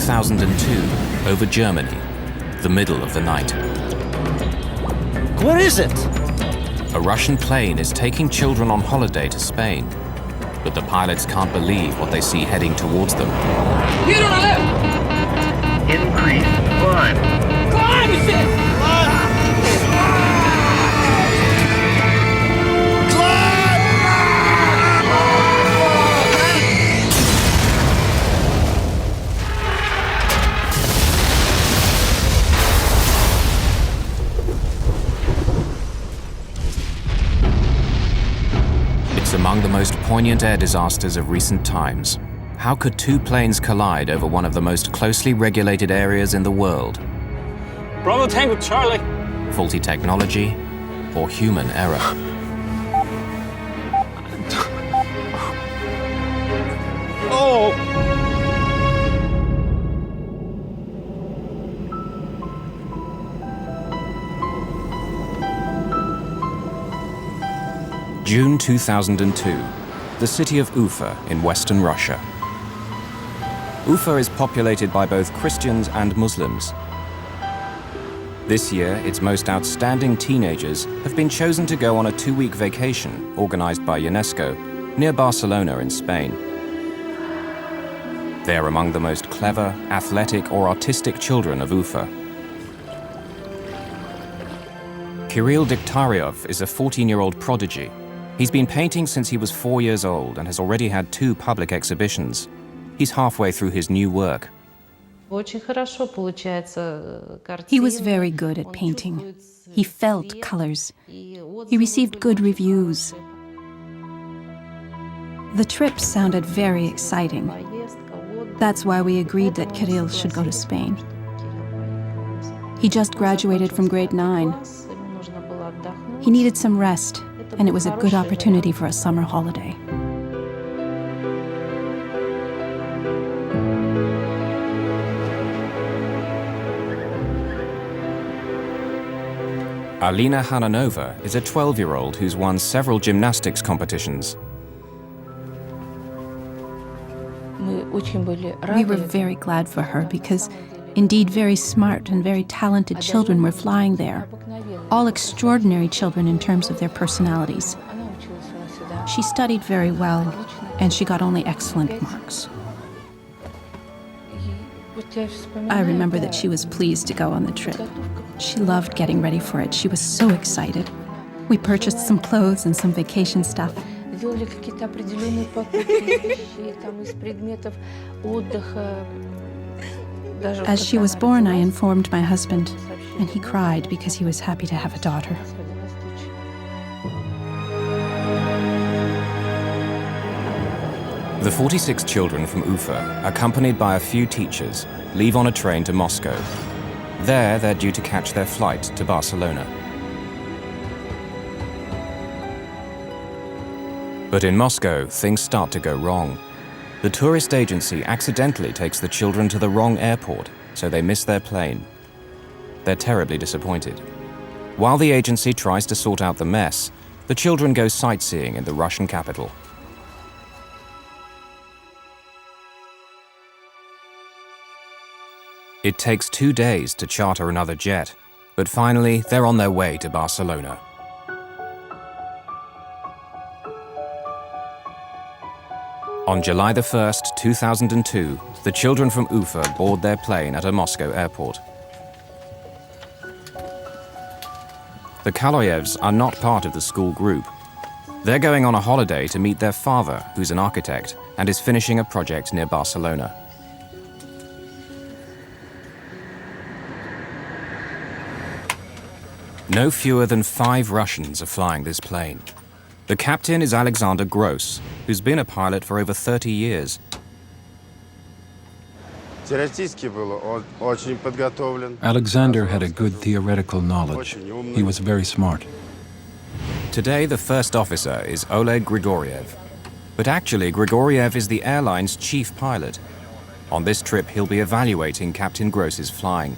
2002, over Germany, the middle of the night. What is it? A Russian plane is taking children on holiday to Spain, but the pilots can't believe what they see heading towards them. Get on the left! Increase climb. Climb, it says! It's among the most poignant air disasters of recent times. How could two planes collide over one of the most closely regulated areas in the world? Bravo Tango Charlie. Faulty technology or human error? Oh! June 2002, the city of Ufa in western Russia. Ufa is populated by both Christians and Muslims. This year, its most outstanding teenagers have been chosen to go on a 2-week vacation organized by UNESCO near Barcelona in Spain. They are among the most clever, athletic or artistic children of Ufa. Kirill Degtyaryov is a 14-year-old prodigy. He's been painting since he was 4 years old and has already had 2 public exhibitions. He's halfway through his new work. He was very good at painting. He felt colors. He received good reviews. The trip sounded very exciting. That's why we agreed that Kirill should go to Spain. He just graduated from grade 9. He needed some rest, and it was a good opportunity for a summer holiday. Alina Hananova is a 12-year-old who's won several gymnastics competitions. We were very glad for her because indeed very smart and very talented children were flying there. All extraordinary children in terms of their personalities. She studied very well, and she got only excellent marks. I remember that she was pleased to go on the trip. She loved getting ready for it. She was so excited. We purchased some clothes and some vacation stuff. As she was born, I informed my husband, and he cried because he was happy to have a daughter. The 46 children from Ufa, accompanied by a few teachers, leave on a train to Moscow. There, they're due to catch their flight to Barcelona. But in Moscow, things start to go wrong. The tourist agency accidentally takes the children to the wrong airport, so they miss their plane. They're terribly disappointed. While the agency tries to sort out the mess, the children go sightseeing in the Russian capital. It takes 2 days to charter another jet, but finally they're on their way to Barcelona. On July the 1st, 2002, the children from Ufa board their plane at a Moscow airport. The Kaloyevs are not part of the school group. They're going on a holiday to meet their father, who's an architect, and is finishing a project near Barcelona. No fewer than 5 Russians are flying this plane. The captain is Alexander Gross, who's been a pilot for over 30 years. Alexander had a good theoretical knowledge. He was very smart. Today, the first officer is Oleg Grigoriev. But actually, Grigoriev is the airline's chief pilot. On this trip, he'll be evaluating Captain Gross's flying.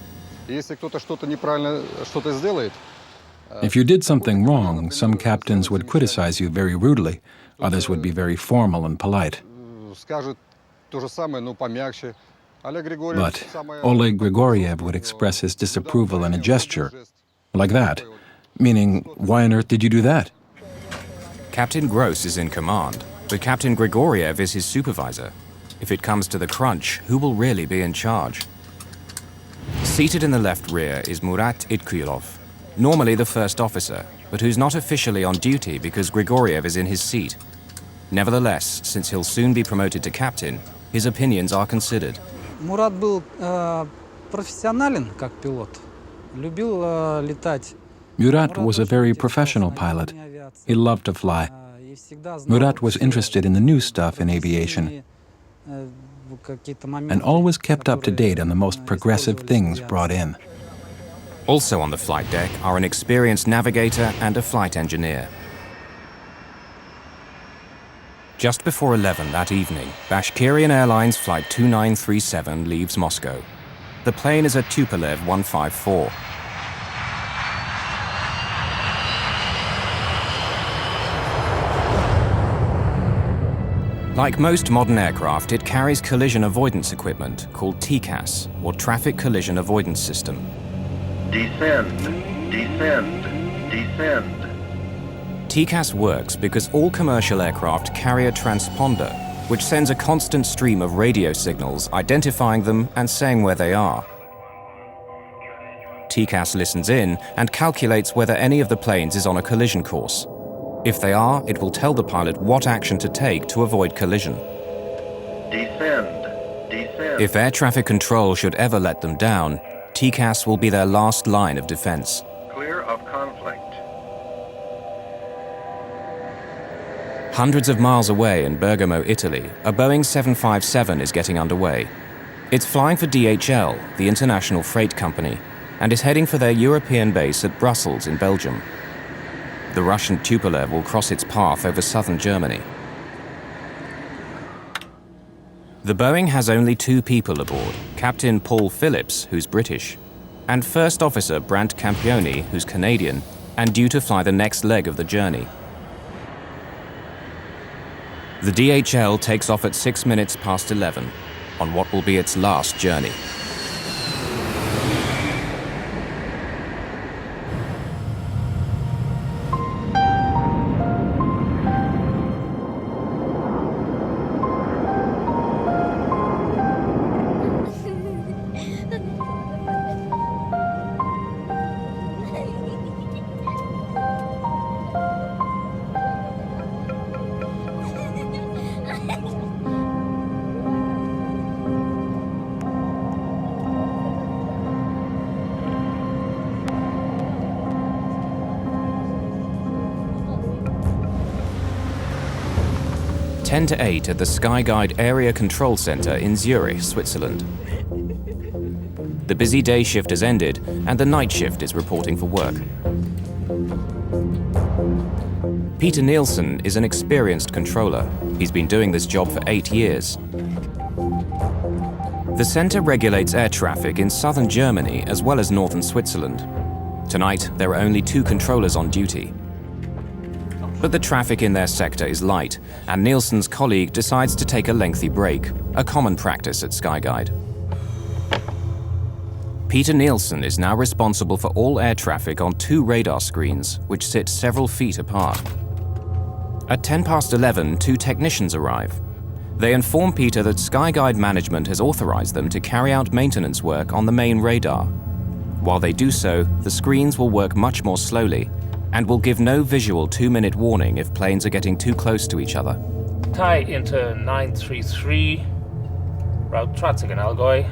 If you did something wrong, some captains would criticize you very rudely. Others would be very formal and polite. But Oleg Grigoriev would express his disapproval in a gesture, like that, meaning, why on earth did you do that? Captain Gross is in command, but Captain Grigoriev is his supervisor. If it comes to the crunch, who will really be in charge? Seated in the left rear is Murat Itkuyilov, normally the first officer, but who's not officially on duty because Grigoriev is in his seat. Nevertheless, since he'll soon be promoted to captain, his opinions are considered. Мурат был профессионален как пилот, любил летать. Murat was a very professional pilot. He loved to fly. Murat was interested in the new stuff in aviation and always kept up to date on the most progressive things brought in. Also on the flight deck are an experienced navigator and a flight engineer. Just before 11 that evening, Bashkirian Airlines Flight 2937 leaves Moscow. The plane is a Tupolev 154. Like most modern aircraft, it carries collision avoidance equipment called TCAS, or Traffic Collision Avoidance System. Descend, descend, descend. TCAS works because all commercial aircraft carry a transponder, which sends a constant stream of radio signals identifying them and saying where they are. TCAS listens in and calculates whether any of the planes is on a collision course. If they are, it will tell the pilot what action to take to avoid collision. Descend, descend. If air traffic control should ever let them down, TCAS will be their last line of defense. Clear of conflict. Hundreds of miles away in Bergamo, Italy, a Boeing 757 is getting underway. It's flying for DHL, the international freight company, and is heading for their European base at Brussels in Belgium. The Russian Tupolev will cross its path over southern Germany. The Boeing has only 2 people aboard, Captain Paul Phillips, who's British, and First Officer Brant Campioni, who's Canadian, and due to fly the next leg of the journey. The DHL takes off at 6 minutes past 11 on what will be its last journey. Ten to 8 at the Skyguide Area Control Center in Zurich, Switzerland. The busy day shift has ended and the night shift is reporting for work. Peter Nielsen is an experienced controller. He's been doing this job for 8 years. The center regulates air traffic in southern Germany as well as northern Switzerland. Tonight, there are only 2 controllers on duty. But the traffic in their sector is light, and Nielsen's colleague decides to take a lengthy break, a common practice at Skyguide. Peter Nielsen is now responsible for all air traffic on 2 radar screens, which sit several feet apart. At 10 past 11, 2 technicians arrive. They inform Peter that Skyguide management has authorized them to carry out maintenance work on the main radar. While they do so, the screens will work much more slowly, and will give no visual 2-minute warning if planes are getting too close to each other. Tie into 933, route Trotzig and Allgäu.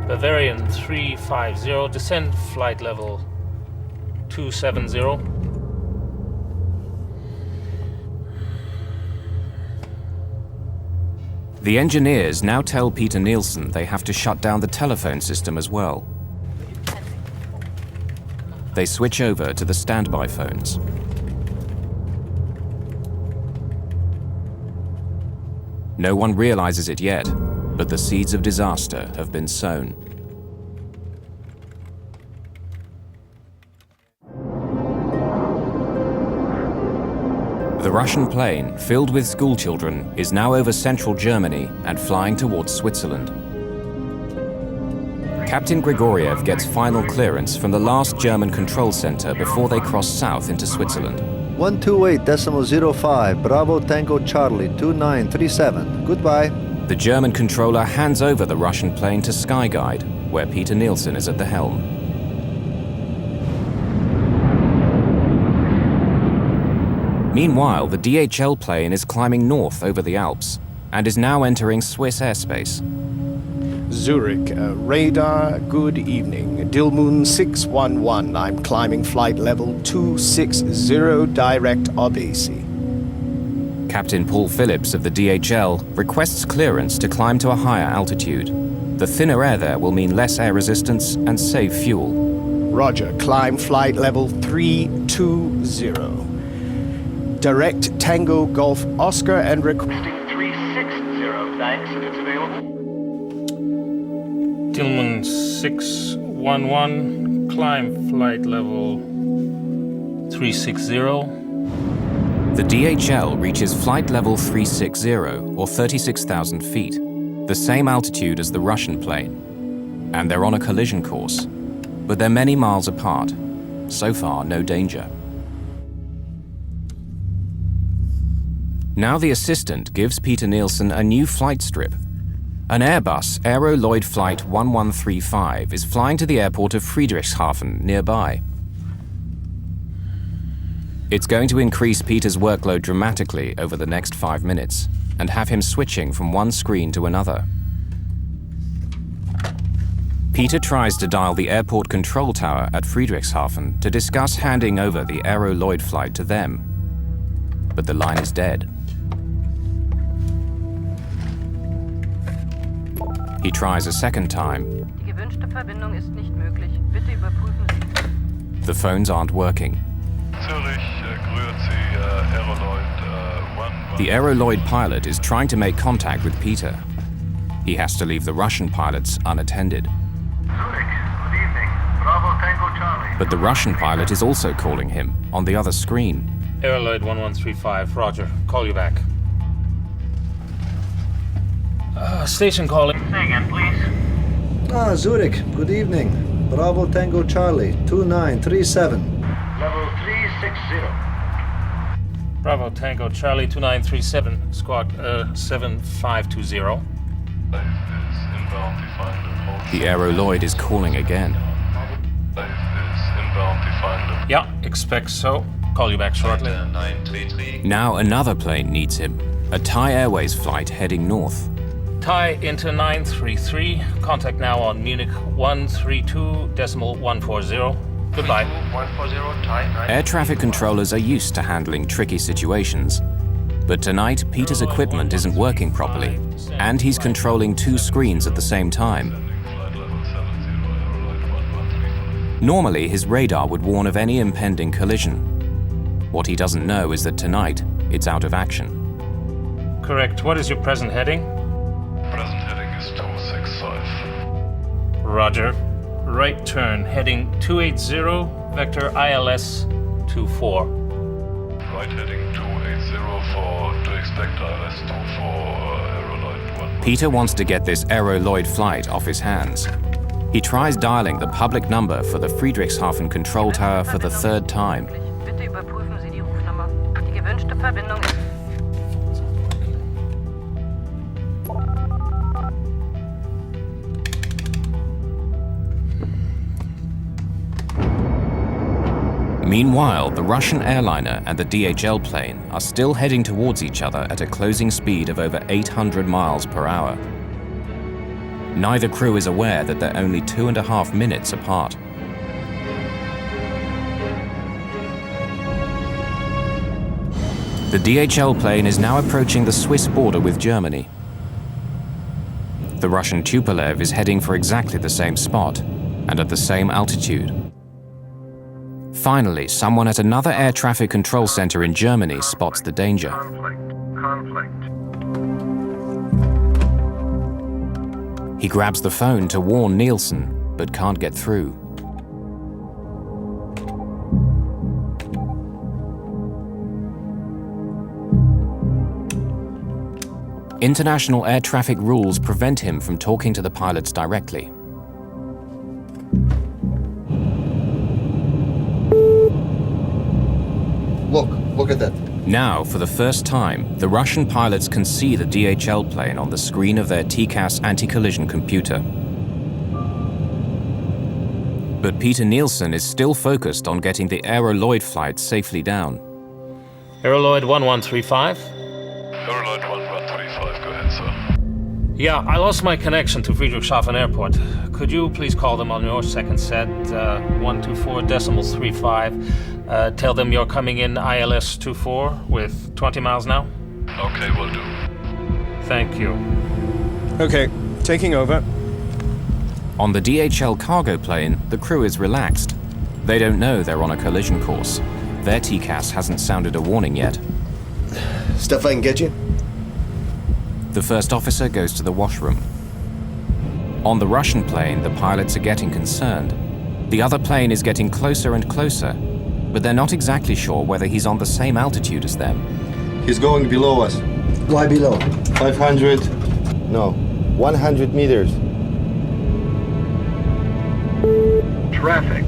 Bavarian 350, descend flight level 270. The engineers now tell Peter Nielsen they have to shut down the telephone system as well. They switch over to the standby phones. No one realizes it yet, but the seeds of disaster have been sown. The Russian plane, filled with schoolchildren, is now over central Germany and flying towards Switzerland. Captain Grigoriev gets final clearance from the last German control center before they cross south into Switzerland. 128.05, Bravo Tango Charlie, 2937. Goodbye. The German controller hands over the Russian plane to Skyguide, where Peter Nielsen is at the helm. Meanwhile, the DHL plane is climbing north over the Alps and is now entering Swiss airspace. Zurich, radar, good evening. Dilmun 611, I'm climbing flight level 260, direct Obesi. Captain Paul Phillips of the DHL requests clearance to climb to a higher altitude. The thinner air there will mean less air resistance and save fuel. Roger, climb flight level 320. Direct Tango Golf Oscar and requesting 360, thanks, and it's available. Dilmun 611, climb flight level 360. The DHL reaches flight level 360, or 36,000 feet, the same altitude as the Russian plane. And they're on a collision course, but they're many miles apart. So far, no danger. Now the assistant gives Peter Nielsen a new flight strip. An Airbus Aero Lloyd Flight 1135 is flying to the airport of Friedrichshafen nearby. It's going to increase Peter's workload dramatically over the next 5 minutes and have him switching from one screen to another. Peter tries to dial the airport control tower at Friedrichshafen to discuss handing over the Aero Lloyd flight to them. But the line is dead. He tries a second time. The phones aren't working. The Aero Lloyd pilot is trying to make contact with Peter. He has to leave the Russian pilots unattended. Zurich, good evening. Bravo Tango Charlie. But the Russian pilot is also calling him on the other screen. Aero Lloyd 1135, roger. Call you back. Station calling. Say again, please. Zurich, good evening. Bravo Tango Charlie, 2937. Level 360. Bravo Tango Charlie 2937, squawk 7520. The Aero Lloyd is calling again. Yeah, expect so. Call you back shortly. Now another plane needs him. A Thai Airways flight heading north. Thai into 933. Contact now on Munich 132.140. Goodbye. 140 Thai. Air traffic controllers are used to handling tricky situations. But tonight, Peter's equipment isn't working properly, and he's controlling 2 screens at the same time. Normally, his radar would warn of any impending collision. What he doesn't know is that tonight, it's out of action. Correct. What is your present heading? Present heading is 265. Roger. Right turn, heading 280, vector ILS 24. Right heading 2804 to expect ILS 24, Aero Lloyd 1. Peter wants to get this Aero Lloyd flight off his hands. He tries dialing the public number for the Friedrichshafen control tower for the 3rd time. Meanwhile, the Russian airliner and the DHL plane are still heading towards each other at a closing speed of over 800 miles per hour. Neither crew is aware that they're only 2.5 minutes apart. The DHL plane is now approaching the Swiss border with Germany. The Russian Tupolev is heading for exactly the same spot and at the same altitude. Finally, someone at another air traffic control center in Germany spots the danger. Conflict. He grabs the phone to warn Nielsen, but can't get through. international air traffic rules prevent him from talking to the pilots directly. Look at that. Now, for the first time, the Russian pilots can see the DHL plane on the screen of their TCAS anti-collision computer. But Peter Nielsen is still focused on getting the Aeroloid flight safely down. Aeroloid 1135. Aeroloid 1135, go ahead, sir. Yeah, I lost my connection to Friedrichshafen Airport. Could you please call them on your second set, 124.35. Tell them you're coming in ILS 24 with 20 miles now? Okay, will do. Thank you. Okay, taking over. On the DHL cargo plane, the crew is relaxed. They don't know they're on a collision course. Their TCAS hasn't sounded a warning yet. Stuff I can get you? The first officer goes to the washroom. On the Russian plane, the pilots are getting concerned. The other plane is getting closer and closer, but they're not exactly sure whether he's on the same altitude as them. He's going below us. Why below? 500. No, 100 meters. Traffic.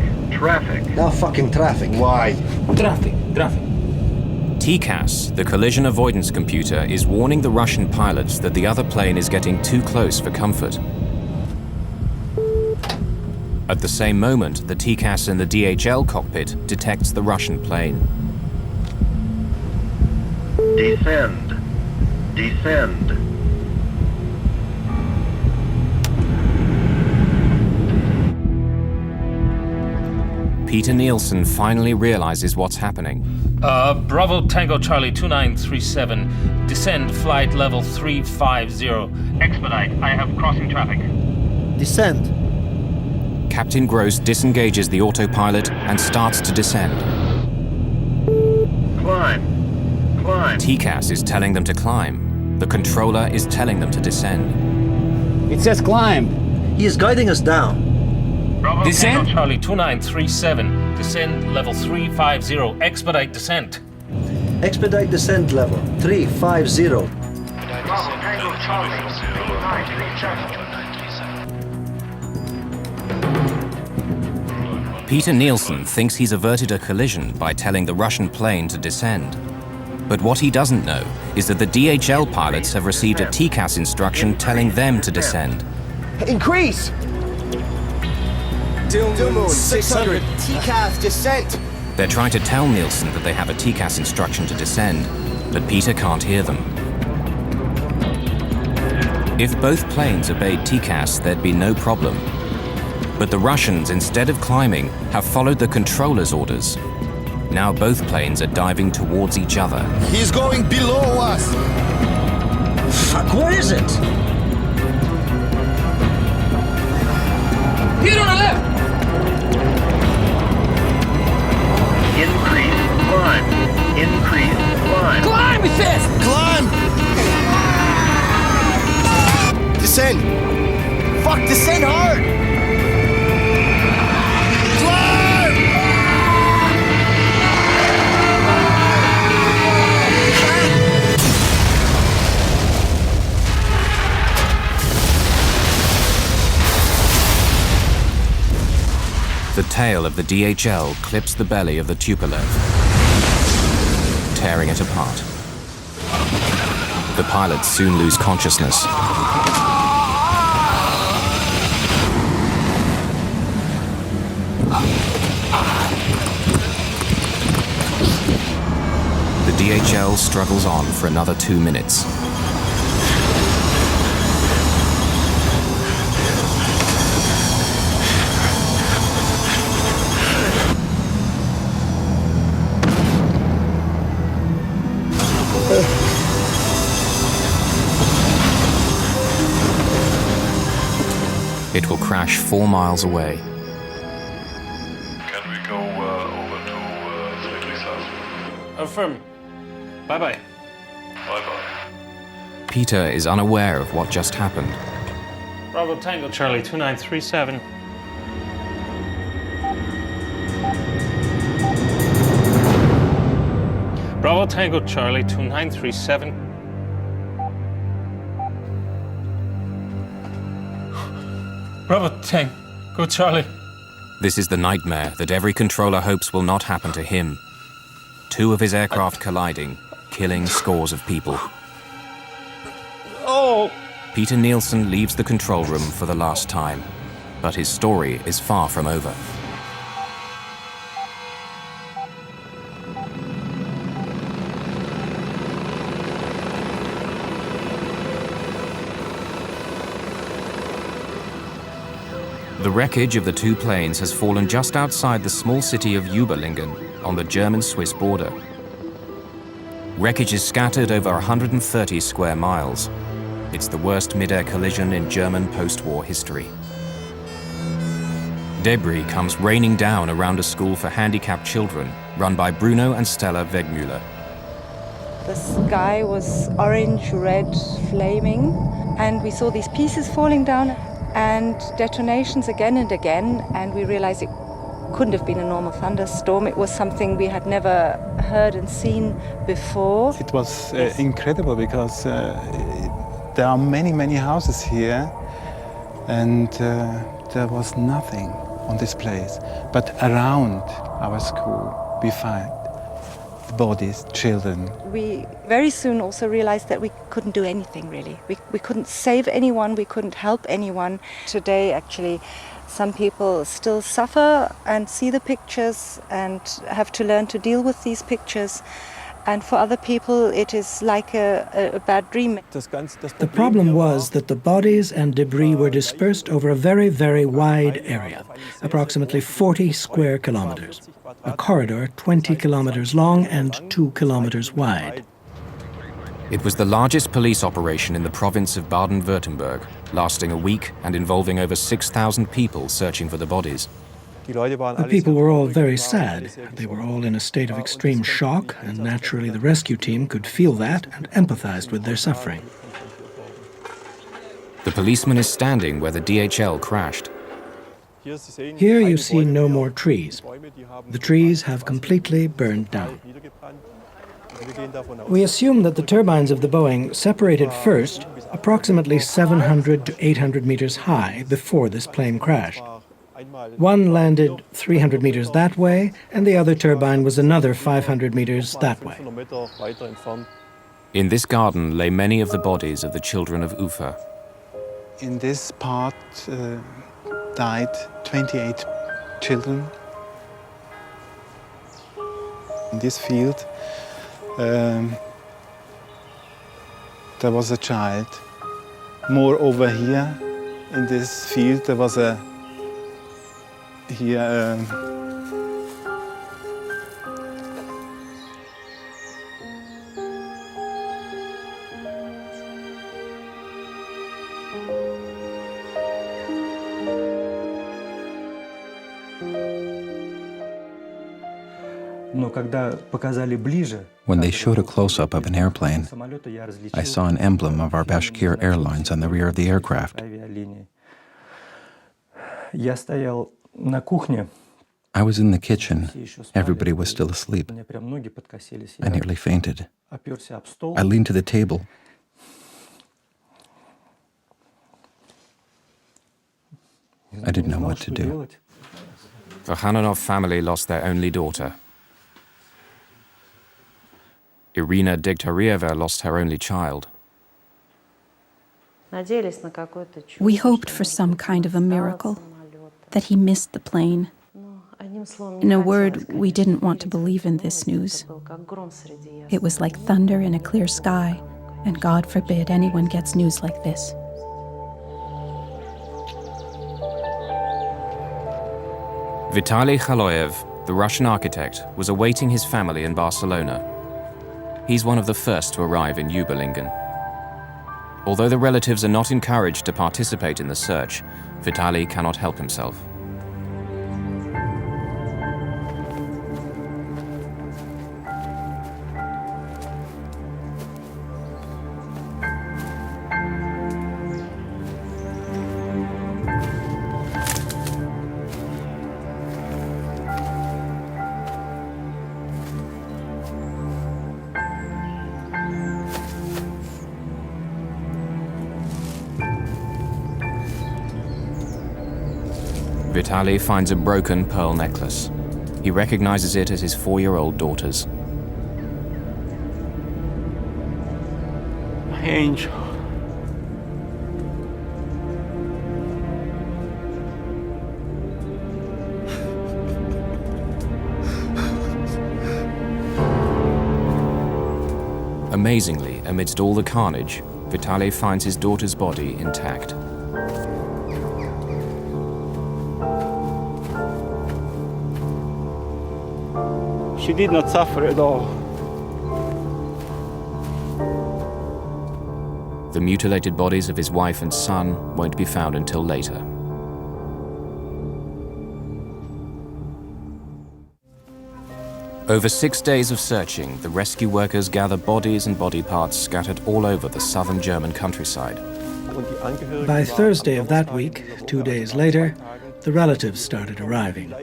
Now fucking traffic. Why? Traffic. TCAS, the collision avoidance computer, is warning the Russian pilots that the other plane is getting too close for comfort. At the same moment, the TCAS in the DHL cockpit detects the Russian plane. Descend. Peter Nielsen finally realizes what's happening. Bravo Tango Charlie 2937. Descend flight level 350. Expedite. I have crossing traffic. Descend. Captain Gross disengages the autopilot and starts to descend. Climb. TCAS is telling them to climb. The controller is telling them to descend. It says climb. He is guiding us down. Bravo Descend? Tango Charlie 2937. Descend level 350. Expedite descent. Expedite descent level 350. Bravo Tango Charlie 2937. Peter Nielsen thinks he's averted a collision by telling the Russian plane to descend. But what he doesn't know is that the DHL pilots have received a TCAS instruction telling them to descend. Increase! Dilmoon 600, TCAS descent! They're trying to tell Nielsen that they have a TCAS instruction to descend, but Peter can't hear them. If both planes obeyed TCAS, there'd be no problem. But the Russians, instead of climbing, have followed the controller's orders. Now both planes are diving towards each other. He's going below us. Fuck, where is it? Here on the left. Increase climb. Climb, it says. Climb! Descend! Fuck, descend hard! Climb! The tail of the DHL clips the belly of the Tupolev, tearing it apart. The pilots soon lose consciousness. The DHL struggles on for another 2 minutes. It will crash 4 miles away. Can we go over to Friedrichshafen? Affirm. Bye-bye. Bye-bye. Peter is unaware of what just happened. Bravo Tango Charlie 2937. Bravo Tango Charlie 2937. Bravo Tango Charlie. This is the nightmare that every controller hopes will not happen to him. Two of his aircraft colliding, killing scores of people. Oh! Peter Nielsen leaves the control room for the last time, but his story is far from over. The wreckage of the two planes has fallen just outside the small city of Überlingen on the German-Swiss border. Wreckage is scattered over 130 square miles. It's the worst mid-air collision in German post-war history. Debris comes raining down around a school for handicapped children run by Bruno and Stella Wegmüller. The sky was orange, red, flaming, and we saw these pieces falling down and detonations again and again, and we realized it couldn't have been a normal thunderstorm. It was something we had never heard and seen before. It was incredible because there are many houses here, and there was nothing on this place. But around our school, we find bodies, children. We very soon also realized that we couldn't do anything, really. We couldn't save anyone, we couldn't help anyone. Today, actually, some people still suffer and see the pictures and have to learn to deal with these pictures. And for other people, it is like a bad dream. The problem was that the bodies and debris were dispersed over a very wide area, approximately 40 square kilometers. A corridor 20 kilometers long and 2 kilometers wide. It was the largest police operation in the province of Baden-Württemberg, lasting a week and involving over 6,000 people searching for the bodies. The people were all very sad. They were all in a state of extreme shock, and naturally the rescue team could feel that and empathized with their suffering. The policeman is standing where the DHL crashed. Here you see no more trees. The trees have completely burned down. We assume that the turbines of the Boeing separated first, approximately 700 to 800 meters high before this plane crashed. One landed 300 meters that way, and the other turbine was another 500 meters that way. In this garden lay many of the bodies of the children of Ufa. In this part died 28 children. In this field there was a child. More over here in this field there was a When they showed a close-up of an airplane, I saw an emblem of our Bashkir Airlines on the rear of the aircraft. I was in the kitchen. Everybody was still asleep. I nearly fainted. I leaned to the table. I didn't know what to do. The Hananov family lost their only daughter. Irina Degtyaryeva lost her only child. We hoped for some kind of a miracle, that he missed the plane. In a word, we didn't want to believe in this news. It was like thunder in a clear sky, and God forbid anyone gets news like this. Vitaly Khaloyev, the Russian architect, was awaiting his family in Barcelona. He's one of the first to arrive in Überlingen. Although the relatives are not encouraged to participate in the search, Vitaly cannot help himself. Vitaly finds a broken pearl necklace. He recognizes it as his 4-year-old daughter's. My angel. Amazingly, amidst all the carnage, Vitaly finds his daughter's body intact. She did not suffer at all. The mutilated bodies of his wife and son won't be found until later. Over 6 days of searching, the rescue workers gather bodies and body parts scattered all over the southern German countryside. By Thursday of that week, 2 days later, the relatives started arriving.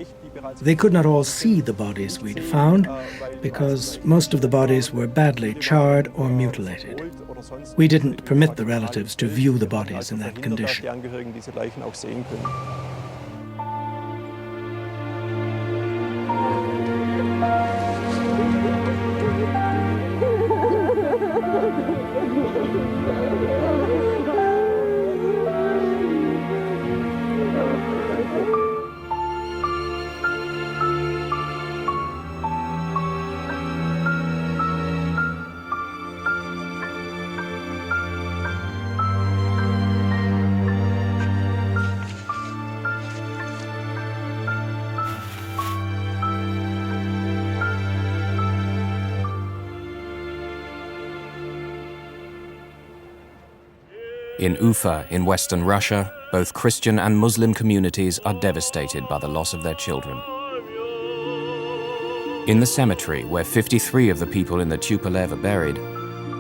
They could not all see the bodies we'd found because most of the bodies were badly charred or mutilated. We didn't permit the relatives to view the bodies in that condition. In Ufa, in western Russia, both Christian and Muslim communities are devastated by the loss of their children. In the cemetery, where 53 of the people in the Tupolev are buried,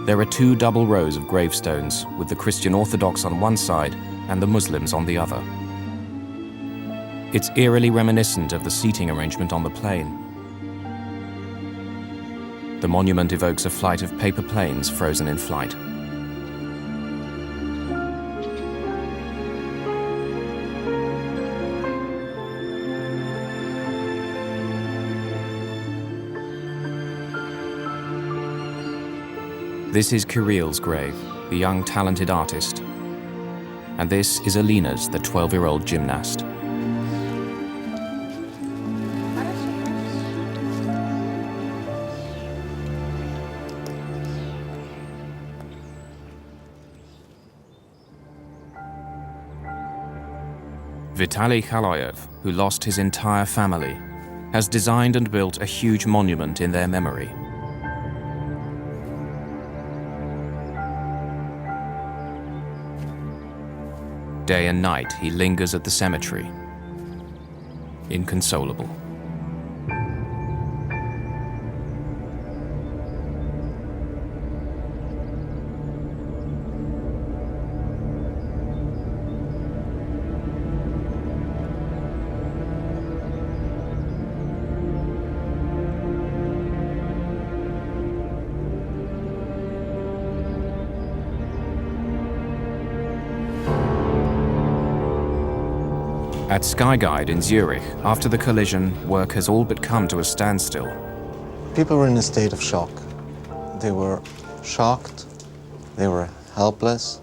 there are 2 double rows of gravestones, with the Christian Orthodox on one side and the Muslims on the other. It's eerily reminiscent of the seating arrangement on the plane. The monument evokes a flight of paper planes frozen in flight. This is Kirill's grave, the young talented artist. And this is Alina's, the 12-year-old gymnast. Vitaly Khaloyev, who lost his entire family, has designed and built a huge monument in their memory. Day and night, he lingers at the cemetery, inconsolable. At Skyguide in Zurich, after the collision, work has all but come to a standstill. People were in a state of shock. They were shocked, they were helpless,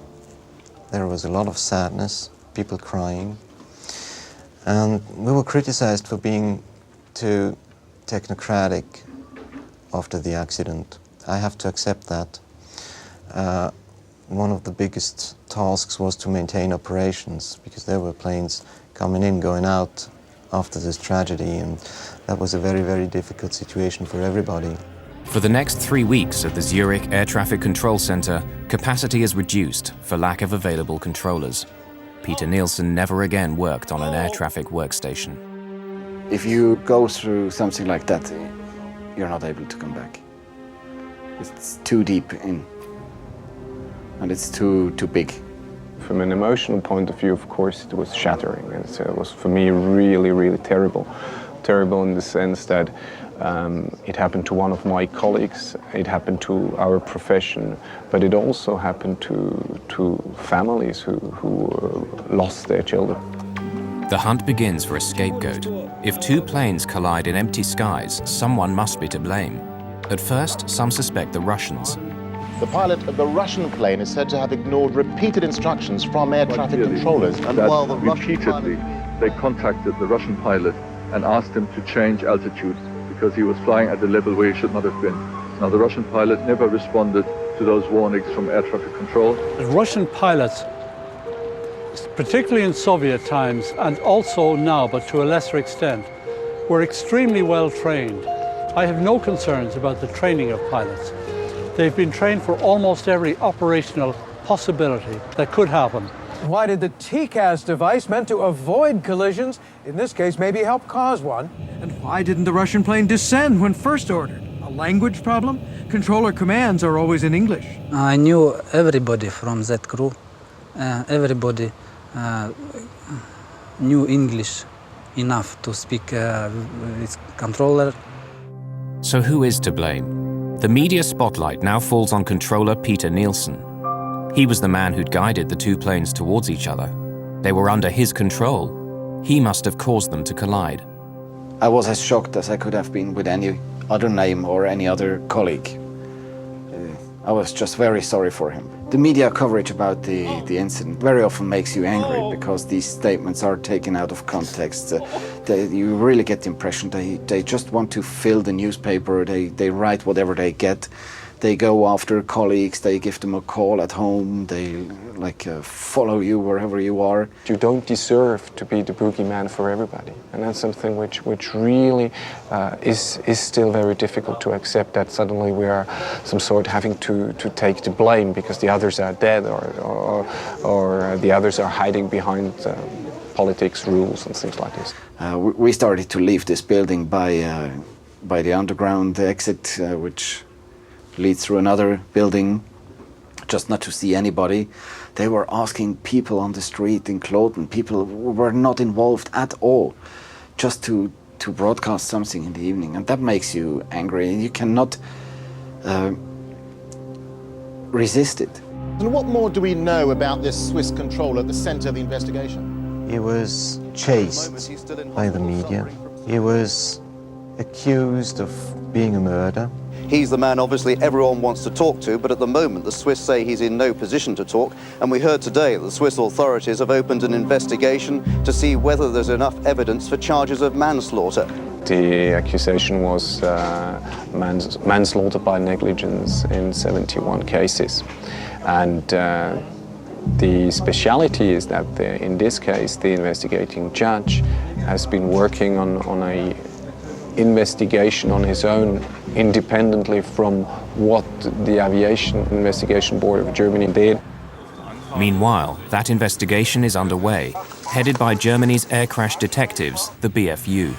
there was a lot of sadness, people crying. And we were criticized for being too technocratic after the accident. I have to accept that. One of the biggest tasks was to maintain operations, because there were planes coming in, going out after this tragedy, and that was a very, very difficult situation for everybody. For the next 3 weeks at the Zurich Air Traffic Control Center, capacity is reduced for lack of available controllers. Peter Nielsen never again worked on an air traffic workstation. If you go through something like that, you're not able to come back. It's too deep in, and it's too big. From an emotional point of view, of course, it was shattering. It was, for me, really, really terrible. Terrible in the sense that it happened to one of my colleagues, it happened to our profession, but it also happened to families who lost their children. The hunt begins for a scapegoat. If two planes collide in empty skies, someone must be to blame. At first, some suspect the Russians. The pilot of the Russian plane is said to have ignored repeated instructions from air traffic controllers. And while the repeatedly, they contacted the Russian pilot and asked him to change altitude because he was flying at a level where he should not have been. Now, the Russian pilot never responded to those warnings from air traffic control. The Russian pilots, particularly in Soviet times and also now, but to a lesser extent, were extremely well trained. I have no concerns about the training of pilots. They've been trained for almost every operational possibility that could happen. Why did the TCAS device meant to avoid collisions, in this case maybe help cause one? And why didn't the Russian plane descend when first ordered? A language problem? Controller commands are always in English. I knew everybody from that crew. Everybody knew English enough to speak with controller. So who is to blame? The media spotlight now falls on controller Peter Nielsen. He was the man who'd guided the two planes towards each other. They were under his control. He must have caused them to collide. I was as shocked as I could have been with any other name or any other colleague. I was just very sorry for him. The media coverage about the incident very often makes you angry because these statements are taken out of context. You really get the impression they just want to fill the newspaper, they write whatever they get. They go after colleagues, they give them a call at home, they follow you wherever you are. You don't deserve to be the boogeyman for everybody. And that's something which really is still very difficult to accept, that suddenly we are some sort having to take the blame because the others are dead or the others are hiding behind politics, rules and things like this. We started to leave this building by the underground exit, which leads through another building, just not to see anybody. They were asking people on the street in Kloten, people who were not involved at all, just to broadcast something in the evening. And that makes you angry, and you cannot resist it. And what more do we know about this Swiss controller at the center of the investigation? He was chased by the media. He was accused of being a murderer. He's the man, obviously, everyone wants to talk to, but at the moment the Swiss say he's in no position to talk. And we heard today that the Swiss authorities have opened an investigation to see whether there's enough evidence for charges of manslaughter. The accusation was manslaughter by negligence in 71 cases. And the speciality is that in this case, the investigating judge has been working on a investigation on his own, independently from what the Aviation Investigation Board of Germany did. Meanwhile, that investigation is underway, headed by Germany's air crash detectives, the BFU.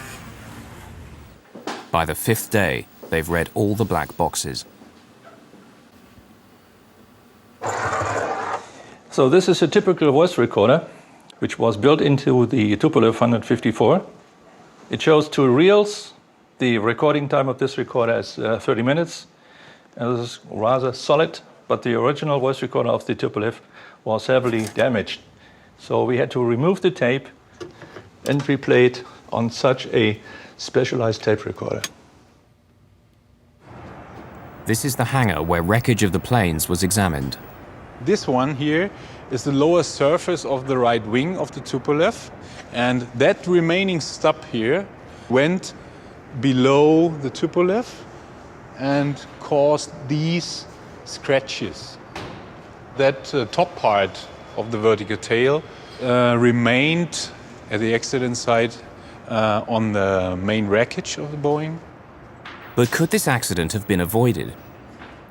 By the fifth day, they've read all the black boxes. So this is a typical voice recorder, which was built into the Tupolev 154. It shows two reels. The recording time of this recorder is 30 minutes. And this is rather solid, but the original voice recorder of the Tupolev was heavily damaged. So we had to remove the tape and replay it on such a specialized tape recorder. This is the hangar where wreckage of the planes was examined. This one here is the lower surface of the right wing of the Tupolev, and that remaining stub here went below the Tupolev and caused these scratches. That top part of the vertical tail remained at the accident site on the main wreckage of the Boeing. But could this accident have been avoided?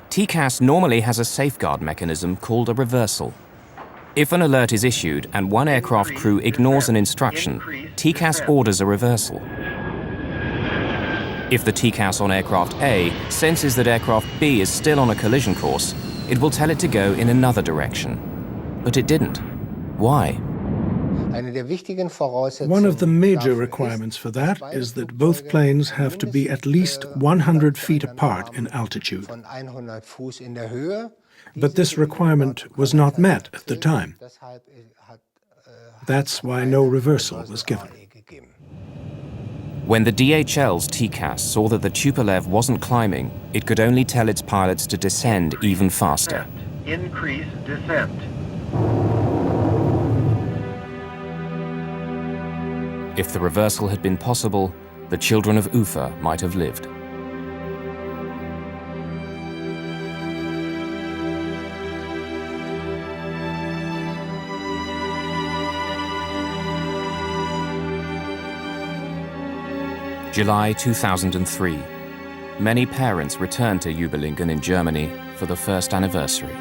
TCAS normally has a safeguard mechanism called a reversal. If an alert is issued and one aircraft crew ignores an instruction, TCAS orders a reversal. If the TCAS on aircraft A senses that aircraft B is still on a collision course, it will tell it to go in another direction. But it didn't. Why? One of the major requirements for that is that both planes have to be at least 100 feet apart in altitude. But this requirement was not met at the time. That's why no reversal was given. When the DHL's TCAS saw that the Tupolev wasn't climbing, it could only tell its pilots to descend even faster. Increase descent. If the reversal had been possible, the children of Ufa might have lived. July 2003. Many parents returned to Überlingen in Germany for the first anniversary.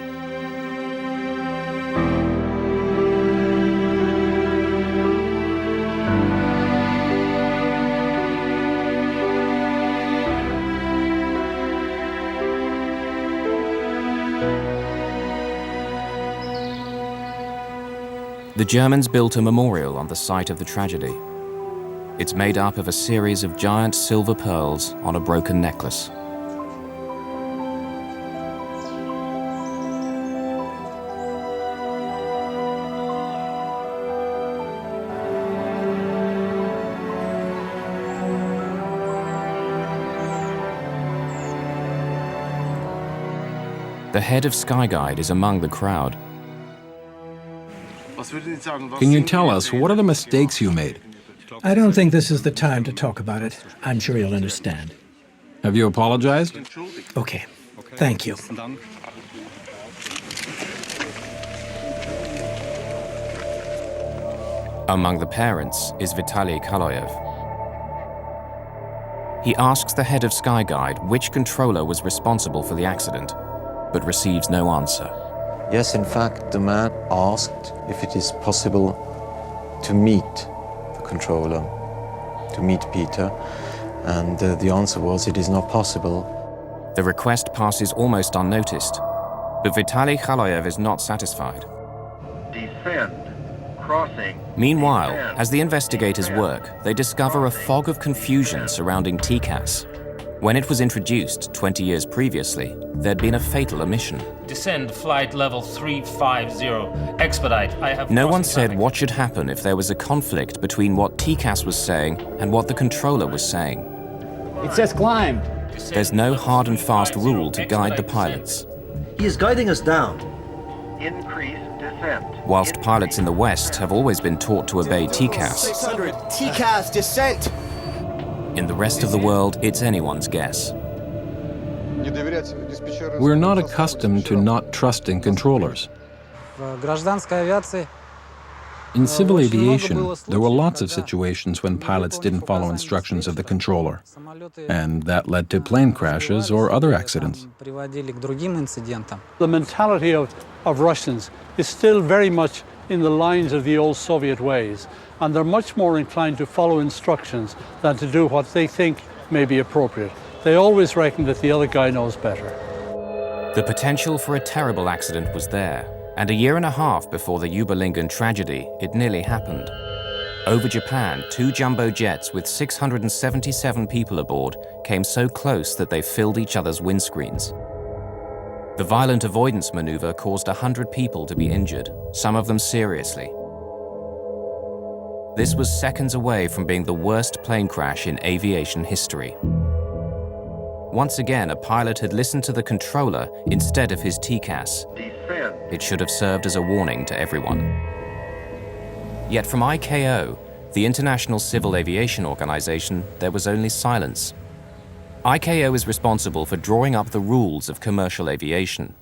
The Germans built a memorial on the site of the tragedy. It's made up of a series of giant silver pearls on a broken necklace. The head of Skyguide is among the crowd. Can you tell us, what are the mistakes you made? I don't think this is the time to talk about it. I'm sure you'll understand. Have you apologized? Okay. Thank you. Among the parents is Vitaly Kaloyev. He asks the head of Skyguide which controller was responsible for the accident, but receives no answer. Yes, in fact, the man asked if it is possible to meet controller, to meet Peter, and the answer was it is not possible. The request passes almost unnoticed, but Vitaly Kaloyev is not satisfied. Descend. Crossing. Meanwhile, as the investigators work, they discover a fog of confusion surrounding TCAS. When it was introduced 20 years previously, there'd been a fatal omission. Descend flight level 350. Expedite. I have No one said what should happen if there was a conflict between what TCAS was saying and what the controller was saying. It says climb. There's no hard and fast rule to guide the pilots. He is guiding us down. Increase descent. Whilst pilots in the West have always been taught to obey TCAS, 600. TCAS descent. in the rest of the world, it's anyone's guess. We're not accustomed to not trusting controllers. In civil aviation, there were lots of situations when pilots didn't follow instructions of the controller, and that led to plane crashes or other accidents. The mentality of Russians is still very much in the lines of the old Soviet ways, and they're much more inclined to follow instructions than to do what they think may be appropriate. They always reckon that the other guy knows better. The potential for a terrible accident was there, and a year and a half before the Überlingen tragedy, it nearly happened. Over Japan, 2 jumbo jets with 677 people aboard came so close that they filled each other's windscreens. The violent avoidance maneuver caused 100 people to be injured, some of them seriously. This was seconds away from being the worst plane crash in aviation history. Once again, a pilot had listened to the controller instead of his TCAS. It should have served as a warning to everyone. Yet from ICAO, the International Civil Aviation Organization, there was only silence. ICAO is responsible for drawing up the rules of commercial aviation.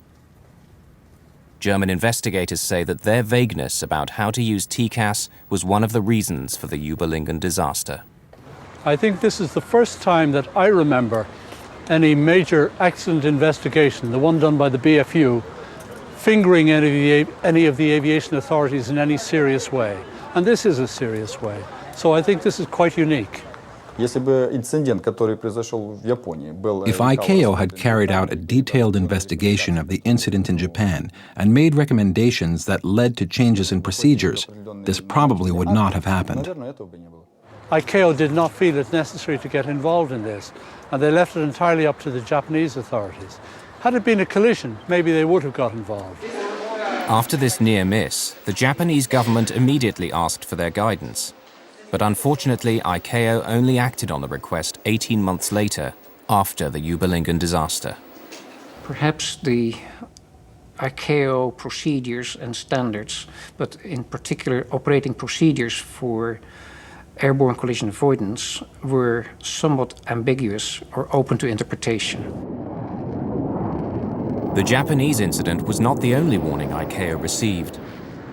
German investigators say that their vagueness about how to use TCAS was one of the reasons for the Überlingen disaster. I think this is the first time that I remember any major accident investigation, the one done by the BFU, fingering any of the aviation authorities in any serious way. And this is a serious way. So I think this is quite unique. If ICAO had carried out a detailed investigation of the incident in Japan and made recommendations that led to changes in procedures, this probably would not have happened. ICAO did not feel it necessary to get involved in this, and they left it entirely up to the Japanese authorities. Had it been a collision, maybe they would have got involved. After this near miss, the Japanese government immediately asked for their guidance. But unfortunately, ICAO only acted on the request 18 months later, after the Überlingen disaster. Perhaps the ICAO procedures and standards, but in particular operating procedures for airborne collision avoidance, were somewhat ambiguous or open to interpretation. The Japanese incident was not the only warning ICAO received.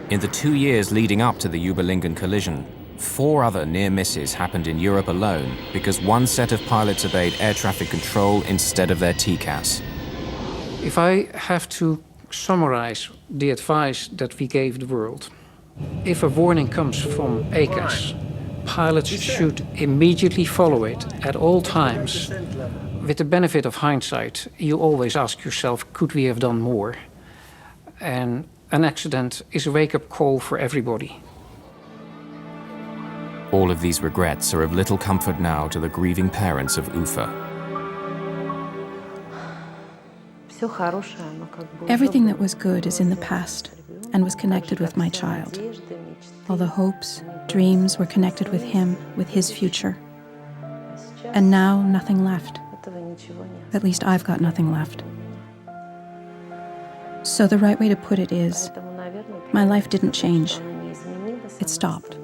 In the 2 years leading up to the Überlingen collision, 4 other near misses happened in Europe alone because one set of pilots obeyed air traffic control instead of their TCAS. If I have to summarize the advice that we gave the world, if a warning comes from ACAS, pilots should immediately follow it at all times. With the benefit of hindsight, you always ask yourself, could we have done more? And an accident is a wake-up call for everybody. All of these regrets are of little comfort now to the grieving parents of Ufa. Everything that was good is in the past and was connected with my child. All the hopes, dreams were connected with him, with his future. And now, nothing left. At least I've got nothing left. So the right way to put it is, my life didn't change. It stopped.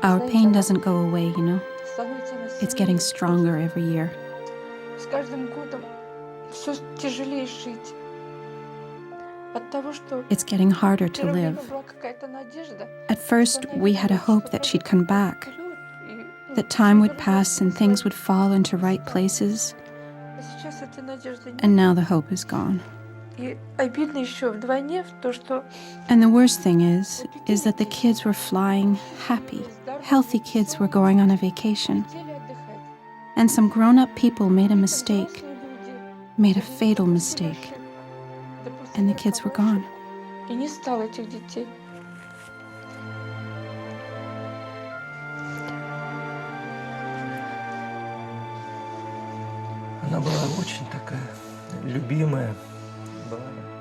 Our pain doesn't go away, you know. It's getting stronger every year. It's getting harder to live. At first, we had a hope that she'd come back, that time would pass and things would fall into right places. And now the hope is gone. And the worst thing is that the kids were flying happy. Healthy kids were going on a vacation. And some grown-up people made a mistake, made a fatal mistake. And the kids were gone.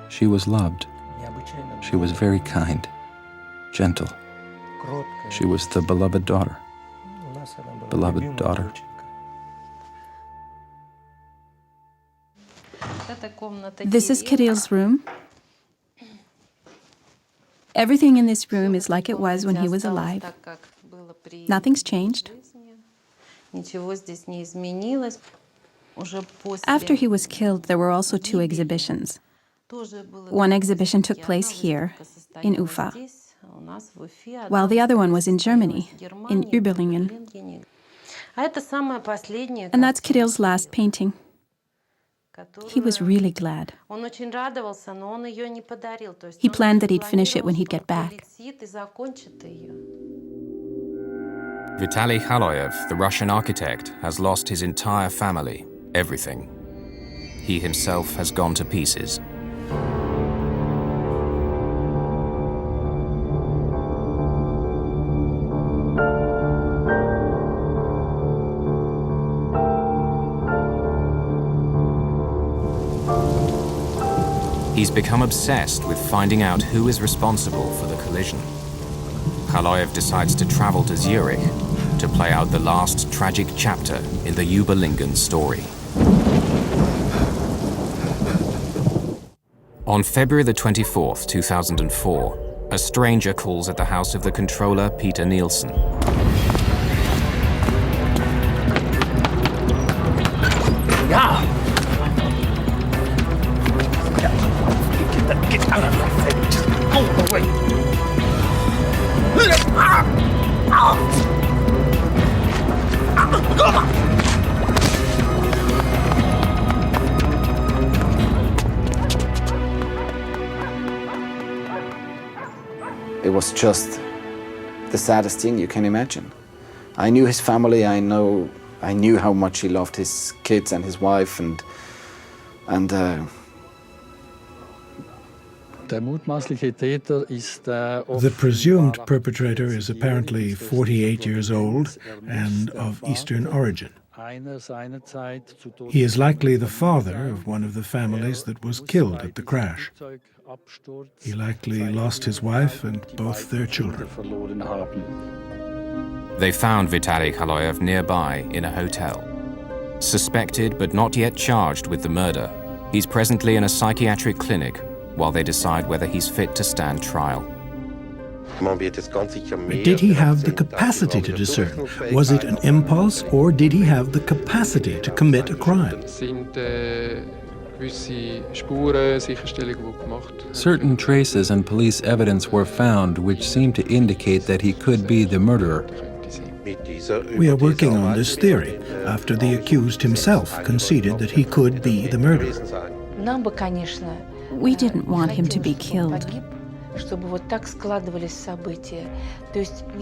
She was loved. She was very kind, gentle. She was the beloved daughter. Beloved daughter. This is Kirill's room. Everything in this room is like it was when he was alive. Nothing's changed. After he was killed, there were also 2 exhibitions. One exhibition took place here, in Ufa, while the other one was in Germany, in Überlingen. And that's Kirill's last painting. He was really glad. He planned that he'd finish it when he'd get back. Vitaly Khaloyev, the Russian architect, has lost his entire family, everything. He himself has gone to pieces. He's become obsessed with finding out who is responsible for the collision. Khaloyev decides to travel to Zurich to play out the last tragic chapter in the Überlingen story. On February the 24th, 2004, a stranger calls at the house of the controller, Peter Nielsen. Yeah! Get out of my face! Just go away! It was just the saddest thing you can imagine. I knew his family, I knew how much he loved his kids and his wife, and The presumed perpetrator is apparently 48 years old and of Eastern origin. He is likely the father of one of the families that was killed at the crash. He likely lost his wife and both their children. They found Vitaly Kaloyev nearby in a hotel. Suspected but not yet charged with the murder, he's presently in a psychiatric clinic while they decide whether he's fit to stand trial. Did he have the capacity to discern? Was it an impulse, or did he have the capacity to commit a crime? Certain traces and police evidence were found which seemed to indicate that he could be the murderer. We are working on this theory, after the accused himself conceded that he could be the murderer. We didn't want him to be killed.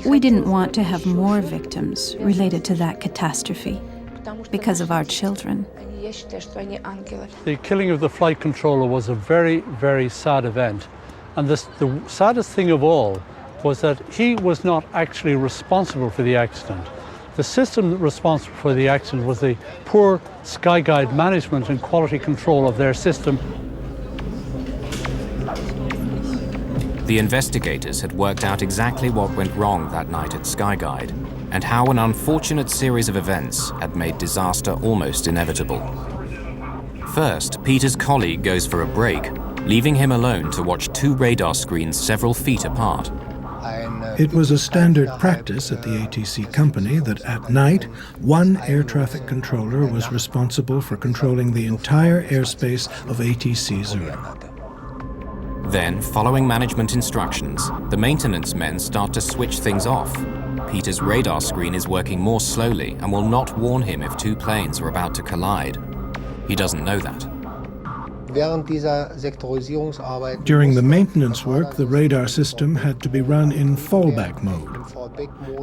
We didn't want to have more victims related to that catastrophe because of our children. The killing of the flight controller was a very, very sad event. And the saddest thing of all was that he was not actually responsible for the accident. The system responsible for the accident was the poor Skyguide management and quality control of their system. The investigators had worked out exactly what went wrong that night at Skyguide, and how an unfortunate series of events had made disaster almost inevitable. First, Peter's colleague goes for a break, leaving him alone to watch two radar screens several feet apart. It was a standard practice at the ATC company that at night, one air traffic controller was responsible for controlling the entire airspace of ATC Zurich. Then, following management instructions, the maintenance men start to switch things off. Peter's radar screen is working more slowly and will not warn him if two planes are about to collide. He doesn't know that. During the maintenance work, the radar system had to be run in fallback mode.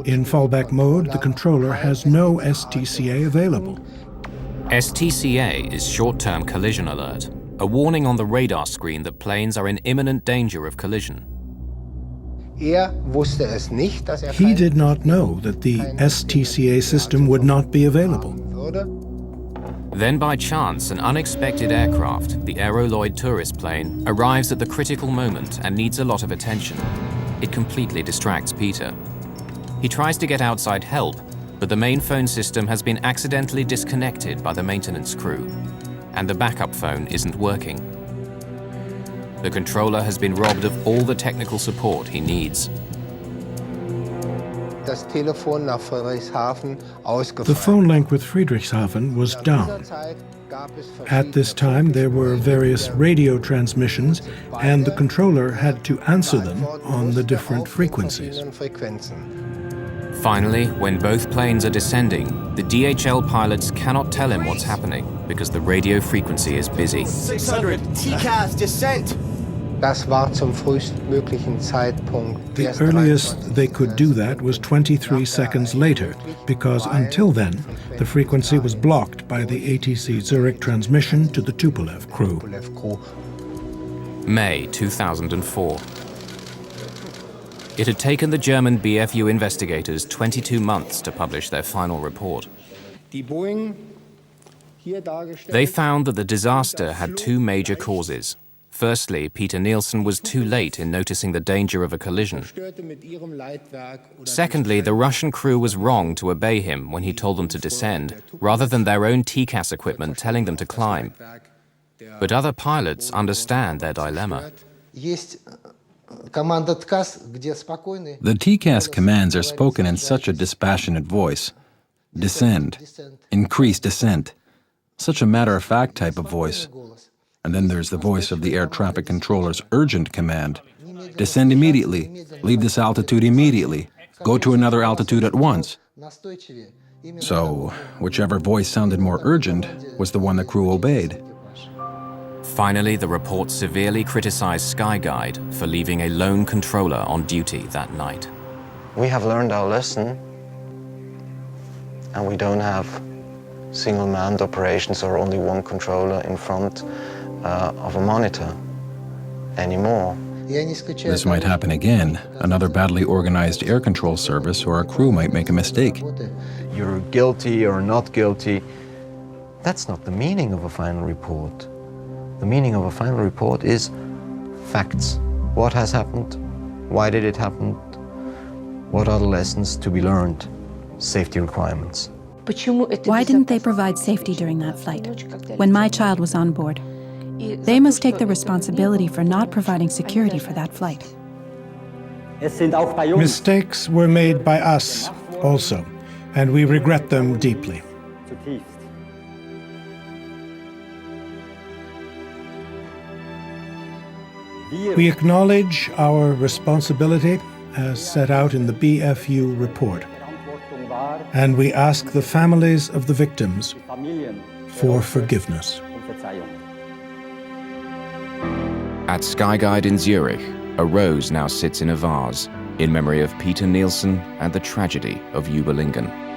In fallback mode, the controller has no STCA available. STCA is short-term collision alert, a warning on the radar screen that planes are in imminent danger of collision. He did not know that the STCA system would not be available. Then by chance, an unexpected aircraft, the Aeroloid tourist plane, arrives at the critical moment and needs a lot of attention. It completely distracts Peter. He tries to get outside help, but the main phone system has been accidentally disconnected by the maintenance crew, and the backup phone isn't working. The controller has been robbed of all the technical support he needs. The phone link with Friedrichshafen was down. At this time, there were various radio transmissions, and the controller had to answer them on the different frequencies. Finally, when both planes are descending, the DHL pilots cannot tell him what's happening because the radio frequency is busy. 600, TCAS, descent! The earliest they could do that was 23 seconds later, because until then, the frequency was blocked by the ATC Zurich transmission to the Tupolev crew. May 2004. It had taken the German BFU investigators 22 months to publish their final report. They found that the disaster had two major causes. Firstly, Peter Nielsen was too late in noticing the danger of a collision. Secondly, the Russian crew was wrong to obey him when he told them to descend, rather than their own TCAS equipment telling them to climb. But other pilots understand their dilemma. The TCAS commands are spoken in such a dispassionate voice. Descend. Increase descent. Such a matter-of-fact type of voice. And then there's the voice of the air traffic controller's urgent command. Descend immediately. Leave this altitude immediately. Go to another altitude at once. So, whichever voice sounded more urgent was the one the crew obeyed. Finally, the report severely criticized Skyguide for leaving a lone controller on duty that night. We have learned our lesson, and we don't have single-manned operations or only one controller in front of a monitor. anymore. This might happen again. Another badly organized air control service or a crew might make a mistake. You're guilty or not guilty. That's not the meaning of a final report. The meaning of a final report is facts. What has happened? Why did it happen? What are the lessons to be learned? Safety requirements. Why didn't they provide safety during that flight, when my child was on board? They must take the responsibility for not providing security for that flight. Mistakes were made by us also, and we regret them deeply. We acknowledge our responsibility as set out in the BFU report, and we ask the families of the victims for forgiveness. At Skyguide in Zurich, a rose now sits in a vase in memory of Peter Nielsen and the tragedy of Überlingen.